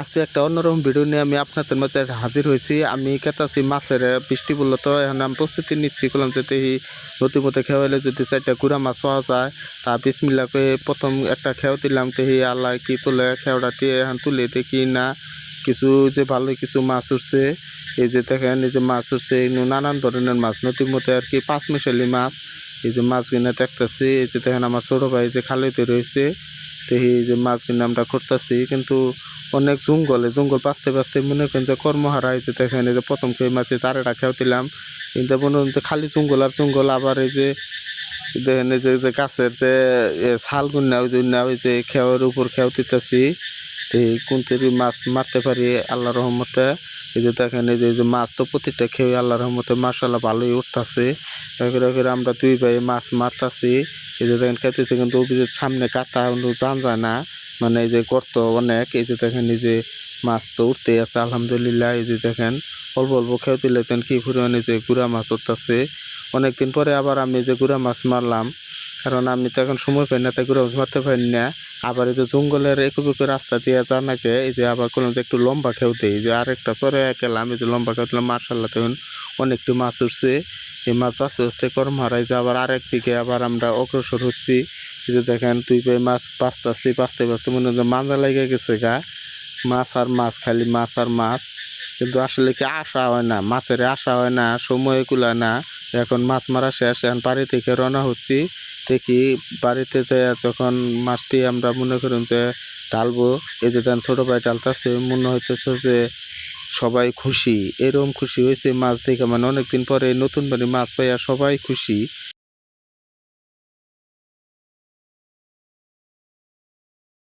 আজকে একটা অন্যরকম ভিডিও নিয়ে আমি আপনাদের মাঝে হাজির হয়েছি। আমি কেতাছি মাছের বৃষ্টি বললো তো এখন আমি প্রস্তুতি নিচ্ছি করলাম যদি নদীর মধ্যে খেয়ালে যদি চারটা গুড়া মাছ পাওয়া যায় তা বিসমিল্লা করে প্রথম একটা খেয়াও দিলাম তেহি আল্লাহ কি তুলে খেয়াটা দিয়ে এখন তুলে দেখি না কিছু যে ভালো কিছু মাছ উঠছে। এই যে দেখেন এই যে মাছ উঠছে নানান ধরনের মাছ নদীর মধ্যে আর কি পাঁচ মিশালি মাছ। এই যে মাছগুলো দেখতেছি এই যে দেখেন আমার ছোটো ভাই যে খালিতে রয়েছে তেহি যে মাছগুলো আমরা করতেছি কিন্তু অনেক জঙ্গল বাঁচতে বাঁচতে মনে করেন যে কর্মহারা এই যে দেখেন এই যে প্রথম খেয়ে মাছে তারাটা খেয়াও দিলাম কিন্তু মনে হন যে খালি জঙ্গল আর জঙ্গল আবার এই যে দেখেন এই যে গাছের যে ছাল গুন্না ওই যে খেয়ার উপর খেয়াও দিতেছি কোন থেকে মাছ মারতে পারি আল্লাহর রহমতে। এই যে দেখেন এই যে মাছ তো প্রতিটা খেয়ে আল্লাহর রহমতে মাশাআল্লাহ ভালোই উঠতেছে। এরপরে আমরা দুই ভাই মাছ মারতাছি। এই যে দেখেন খেতেছে কিন্তু অভিযোগ সামনে কাটা জান যায় না মানে এই যে গর্ত অনেক। এই যে দেখেন এই যে মাছ তো উঠতেই আছে আলহামদুলিল্লাহ। এই যে দেখেন অল্প অল্প খেয়ে দিলে তেন কি পরিমাণে যে গুড়া মাছ উঠতেছে। অনেকদিন পরে আবার আমি যে গুড়া মাছ মারলাম কারণ আমি তো এখন সময় পাই না তাই গুড়া মাছ মারতে পারি না। আবার এই যে জঙ্গলের একটু রাস্তা দিয়ে জানাকে এই যে আবার কোনো যে একটু লম্বা খেউ দেই যে আরেকটা চরে গেলাম এই যে লম্বা খেউ দিলাম মার্শাল্লাহ তখন অনেকটি মাছ উঠছে। এই মাছ আস্তে আস্তে কর্ম হারাই যে আবার আরেক দিকে আবার আমরা অগ্রসর হচ্ছি। এই যে দেখেন তুই ভাই মাছ বাঁচতেছি বাঁচতে বাঁচতে মনে হয় মাঞ্জা লেগে গেছে গা মাছ আর মাছ খালি মাছ আর মাছ কিন্তু আসলে কি আশা হয় না মাছের আশা হয় না সময় কুলায় না। এখন মাছ মারা শেষ এখন বাড়ি থেকে রওনা হচ্ছি দেখি বাড়িতে যাই যখন মাছটি আমরা মনে করুন যে ঢালবো এই যে দেন ছোটো ভাই ঢালতেছে মনে হইতেছে যে সবাই খুশি এরকম খুশি হয়েছে মাছ দেখে মানে অনেকদিন পরে নতুন বাড়ি মাছ পাইয়া সবাই খুশি।